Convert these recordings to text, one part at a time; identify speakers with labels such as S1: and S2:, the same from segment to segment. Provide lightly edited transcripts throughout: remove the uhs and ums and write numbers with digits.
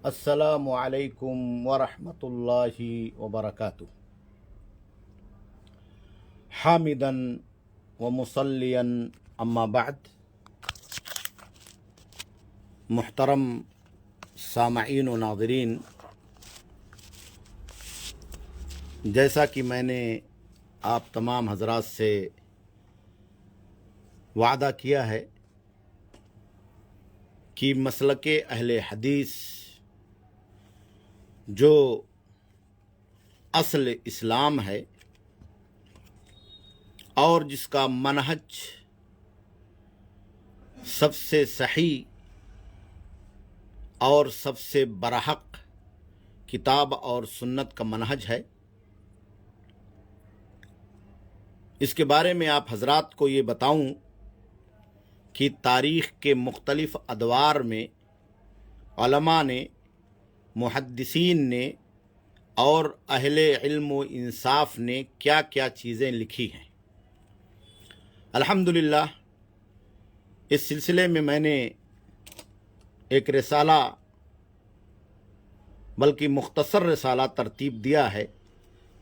S1: السلام علیکم ورحمۃ اللہ وبرکاتہ۔ حامداً ومصلیاً اما بعد، محترم سامعین و ناظرین، جیسا کہ میں نے آپ تمام حضرات سے وعدہ کیا ہے کہ مسلک اہل حدیث جو اصل اسلام ہے اور جس کا منہج سب سے صحیح اور سب سے برحق کتاب اور سنت کا منہج ہے، اس کے بارے میں آپ حضرات کو یہ بتاؤں کہ تاریخ کے مختلف ادوار میں علماء نے، محدثین نے اور اہل علم و انصاف نے کیا کیا چیزیں لکھی ہیں۔ الحمدللہ اس سلسلے میں نے ایک رسالہ، بلکہ مختصر رسالہ ترتیب دیا ہے،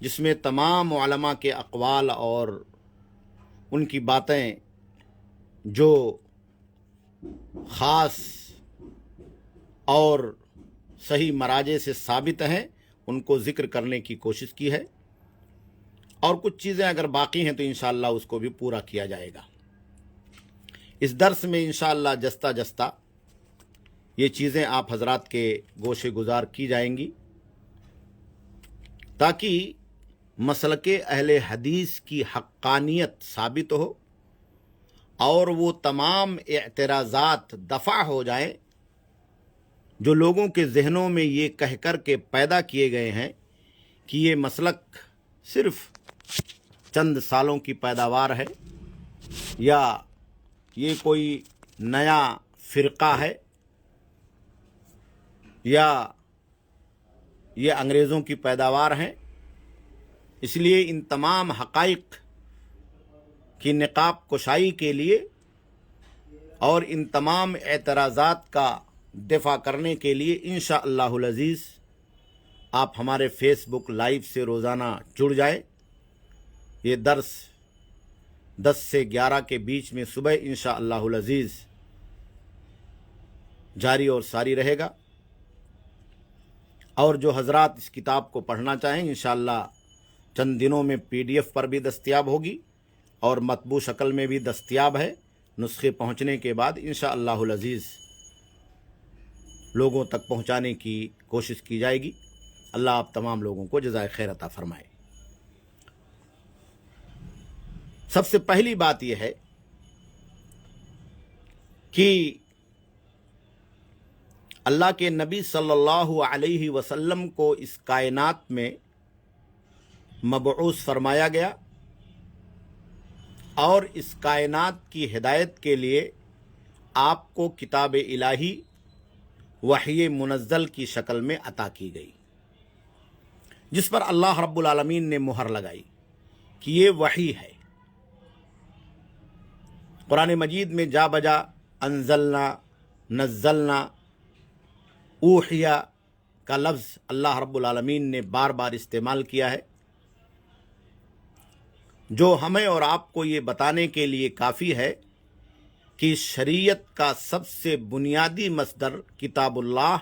S1: جس میں تمام علماء کے اقوال اور ان کی باتیں جو خاص اور صحیح مراجع سے ثابت ہیں ان کو ذکر کرنے کی کوشش کی ہے، اور کچھ چیزیں اگر باقی ہیں تو انشاءاللہ اس کو بھی پورا کیا جائے گا۔ اس درس میں انشاءاللہ جستہ جستہ یہ چیزیں آپ حضرات کے گوشے گزار کی جائیں گی، تاکہ مسلک اہل حدیث کی حقانیت ثابت ہو اور وہ تمام اعتراضات دفع ہو جائیں جو لوگوں کے ذہنوں میں یہ کہہ کر کے پیدا کیے گئے ہیں کہ یہ مسلک صرف چند سالوں کی پیداوار ہے، یا یہ کوئی نیا فرقہ ہے، یا یہ انگریزوں کی پیداوار ہیں۔ اس لیے ان تمام حقائق کی نقاب کشائی کے لیے اور ان تمام اعتراضات کا دفاع کرنے کے لیے انشاءاللہ العزیز آپ ہمارے فیس بک لائیو سے روزانہ جڑ جائیں۔ یہ درس 10 سے 11 کے بیچ میں صبح انشاءاللہ العزیز جاری اور ساری رہے گا، اور جو حضرات اس کتاب کو پڑھنا چاہیں انشاءاللہ چند دنوں میں PDF پر بھی دستیاب ہوگی اور مطبوع شکل میں بھی دستیاب ہے۔ نسخے پہنچنے کے بعد انشاءاللہ العزیز لوگوں تک پہنچانے کی کوشش کی جائے گی۔ اللہ آپ تمام لوگوں کو جزائے خیر عطا فرمائے۔ سب سے پہلی بات یہ ہے کہ اللہ کے نبی صلی اللہ علیہ وسلم کو اس کائنات میں مبعوث فرمایا گیا، اور اس کائنات کی ہدایت کے لیے آپ کو کتاب الہی وحی منزل کی شکل میں عطا کی گئی، جس پر اللہ رب العالمین نے مہر لگائی کہ یہ وحی ہے۔ قرآن مجید میں جا بجا انزلنا، نزلنا، اوحیا کا لفظ اللہ رب العالمین نے بار بار استعمال کیا ہے، جو ہمیں اور آپ کو یہ بتانے کے لیے کافی ہے کہ شریعت کا سب سے بنیادی مصدر کتاب اللہ،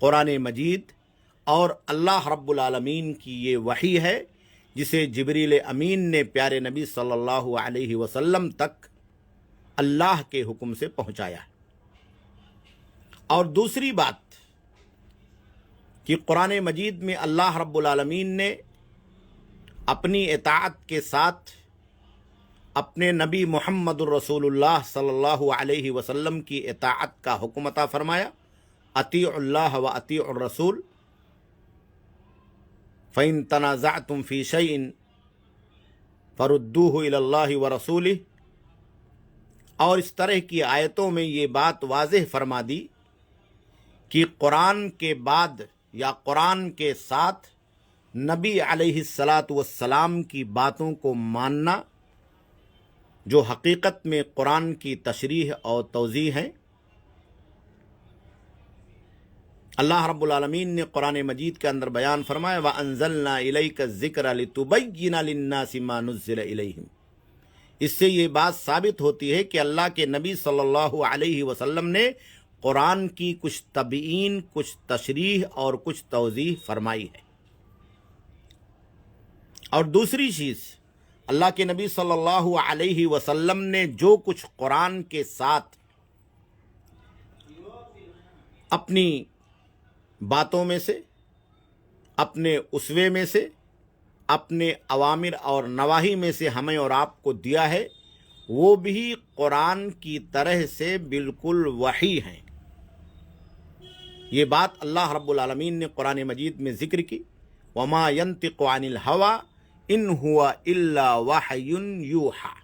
S1: قرآن مجید اور اللہ رب العالمین کی یہ وحی ہے، جسے جبریل امین نے پیارے نبی صلی اللہ علیہ وسلم تک اللہ کے حکم سے پہنچایا ہے۔ اور دوسری بات کہ قرآن مجید میں اللہ رب العالمین نے اپنی اطاعت کے ساتھ اپنے نبی محمد الرسول اللہ صلی اللہ علیہ وسلم کی اطاعت کا حکم عطا فرمایا، اطیعوا اللہ و اطیعوا الرسول فإن تنازعتم فی شیء فردوہ الی اللہ ورسولہ، اور اس طرح کی آیتوں میں یہ بات واضح فرما دی کہ قرآن کے بعد یا قرآن کے ساتھ نبی علیہ السلام کی باتوں کو ماننا، جو حقیقت میں قرآن کی تشریح اور توضیح ہیں، اللہ رب العالمین نے قرآن مجید کے اندر بیان فرمایا وَأَنزَلْنَا إِلَيْكَ الذِّكْرَ لِتُبَيِّنَ لِلنَّاسِ مَا نُزِّلَ إِلَيْهِمْ۔ اس سے یہ بات ثابت ہوتی ہے کہ اللہ کے نبی صلی اللہ علیہ وسلم نے قرآن کی کچھ تبیین، کچھ تشریح اور کچھ توضیح فرمائی ہے۔ اور دوسری چیز، اللہ کے نبی صلی اللہ علیہ وسلم نے جو کچھ قرآن کے ساتھ اپنی باتوں میں سے، اپنے اسوے میں سے، اپنے اوامر اور نواہی میں سے ہمیں اور آپ کو دیا ہے، وہ بھی قرآن کی طرح سے بالکل وحی ہیں۔ یہ بات اللہ رب العالمین نے قرآن مجید میں ذکر کی، وَمَا يَنطِقُ عَنِ الْهَوَىٰ إِنْ هُوَ إِلَّا وَحْيٌ يُوحَىٰ۔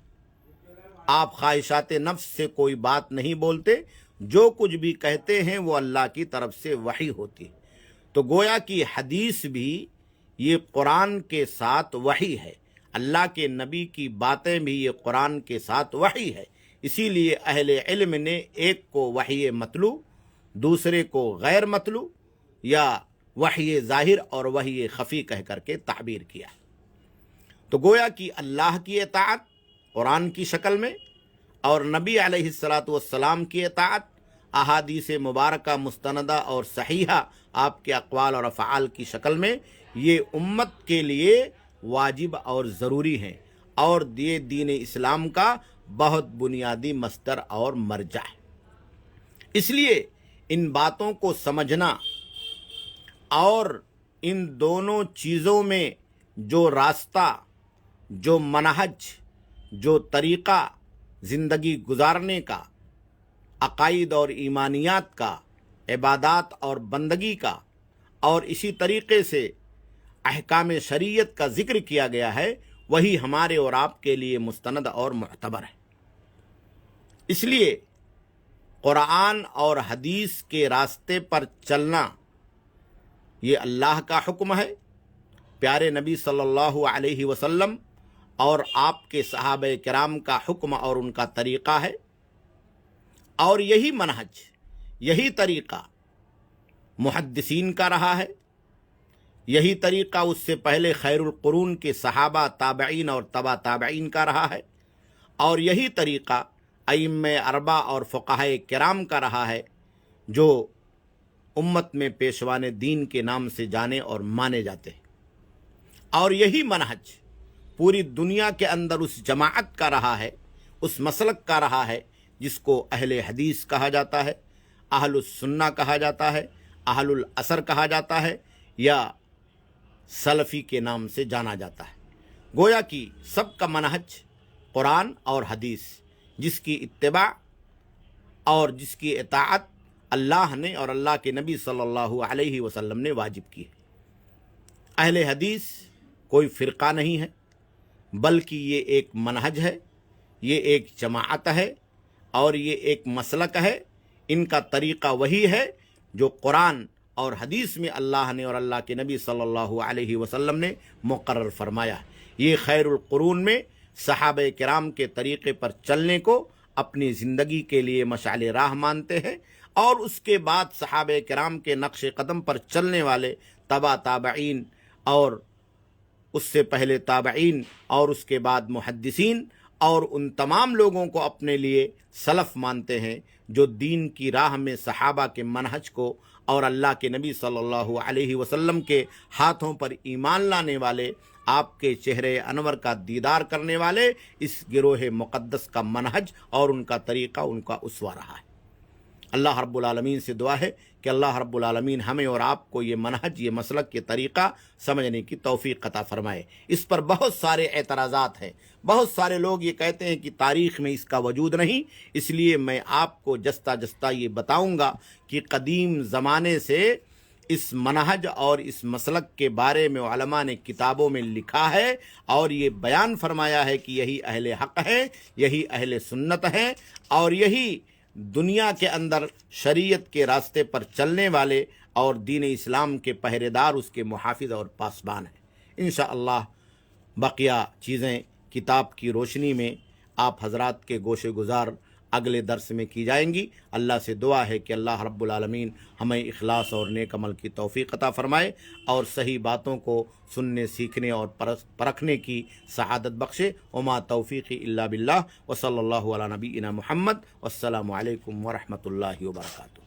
S1: آپ خواہشات نفس سے کوئی بات نہیں بولتے، جو کچھ بھی کہتے ہیں وہ اللہ کی طرف سے وحی ہوتی ہے۔ تو گویا کہ حدیث بھی یہ قرآن کے ساتھ وحی ہے، اللہ کے نبی کی باتیں بھی یہ قرآن کے ساتھ وحی ہے۔ اسی لیے اہل علم نے ایک کو وحی مطلوع، دوسرے کو غیر مطلوع یا وحی ظاہر اور وحی خفی کہہ کر کے تعبیر کیا۔ تو گویا کہ اللہ کی اطاعت قرآن کی شکل میں اور نبی علیہ السلام کی اطاعت احادیث مبارکہ مستندہ اور صحیحہ آپ کے اقوال اور افعال کی شکل میں یہ امت کے لیے واجب اور ضروری ہیں، اور یہ دین اسلام کا بہت بنیادی مصدر اور مرجع ہے۔ اس لیے ان باتوں کو سمجھنا اور ان دونوں چیزوں میں جو راستہ، جو منہج، جو طریقہ زندگی گزارنے کا، عقائد اور ایمانیات کا، عبادات اور بندگی کا، اور اسی طریقے سے احکام شریعت کا ذکر کیا گیا ہے، وہی ہمارے اور آپ کے لیے مستند اور معتبر ہے۔ اس لیے قرآن اور حدیث کے راستے پر چلنا یہ اللہ کا حکم ہے، پیارے نبی صلی اللہ علیہ وسلم اور آپ کے صحابہ کرام کا حکم اور ان کا طریقہ ہے، اور یہی منہج، یہی طریقہ محدثین کا رہا ہے، یہی طریقہ اس سے پہلے خیر القرون کے صحابہ، تابعین اور تبع تابعین کا رہا ہے، اور یہی طریقہ ائمہ اربعہ اور فقہائے کرام کا رہا ہے، جو امت میں پیشوان دین کے نام سے جانے اور مانے جاتے ہیں۔ اور یہی منہج پوری دنیا کے اندر اس جماعت کا رہا ہے، اس مسلک کا رہا ہے جس کو اہل حدیث کہا جاتا ہے، اہل السنہ کہا جاتا ہے، اہل الاثر کہا جاتا ہے، یا سلفی کے نام سے جانا جاتا ہے۔ گویا کہ سب کا منہج قرآن اور حدیث، جس کی اتباع اور جس کی اطاعت اللہ نے اور اللہ کے نبی صلی اللہ علیہ وسلم نے واجب کی ہے۔ اہل حدیث کوئی فرقہ نہیں ہے، بلکہ یہ ایک منہج ہے، یہ ایک جماعت ہے، اور یہ ایک مسلک ہے۔ ان کا طریقہ وہی ہے جو قرآن اور حدیث میں اللہ نے اور اللہ کے نبی صلی اللہ علیہ وسلم نے مقرر فرمایا ہے۔ یہ خیر القرون میں صحابہ کرام کے طریقے پر چلنے کو اپنی زندگی کے لیے مشعل راہ مانتے ہیں، اور اس کے بعد صحابہ کرام کے نقش قدم پر چلنے والے تبع تابعین اور اس سے پہلے تابعین اور اس کے بعد محدثین اور ان تمام لوگوں کو اپنے لیے سلف مانتے ہیں، جو دین کی راہ میں صحابہ کے منہج کو اور اللہ کے نبی صلی اللہ علیہ وسلم کے ہاتھوں پر ایمان لانے والے، آپ کے چہرے انور کا دیدار کرنے والے اس گروہ مقدس کا منہج اور ان کا طریقہ، ان کا اسوہ رہا ہے۔ اللہ رب العالمین سے دعا ہے کہ اللہ رب العالمین ہمیں اور آپ کو یہ منہج، یہ مسلک، یہ طریقہ سمجھنے کی توفیق عطا فرمائے۔ اس پر بہت سارے اعتراضات ہیں، بہت سارے لوگ یہ کہتے ہیں کہ تاریخ میں اس کا وجود نہیں، اس لیے میں آپ کو جستہ جستہ یہ بتاؤں گا کہ قدیم زمانے سے اس منہج اور اس مسلک کے بارے میں علماء نے کتابوں میں لکھا ہے، اور یہ بیان فرمایا ہے کہ یہی اہل حق ہے، یہی اہل سنت ہے، اور یہی دنیا کے اندر شریعت کے راستے پر چلنے والے اور دین اسلام کے پہرے دار، اس کے محافظ اور پاسبان ہیں۔ انشاءاللہ بقیہ چیزیں کتاب کی روشنی میں آپ حضرات کے گوشے گزار اگلے درس میں کی جائیں گی۔ اللہ سے دعا ہے کہ اللہ رب العالمین ہمیں اخلاص اور نیک عمل کی توفیق عطا فرمائے اور صحیح باتوں کو سننے، سیکھنے اور پرکھنے کی سعادت بخشے۔ وما توفیقی الا باللہ، وصلی اللہ علی نبینا محمد، والسلام علیکم ورحمۃ اللہ وبرکاتہ۔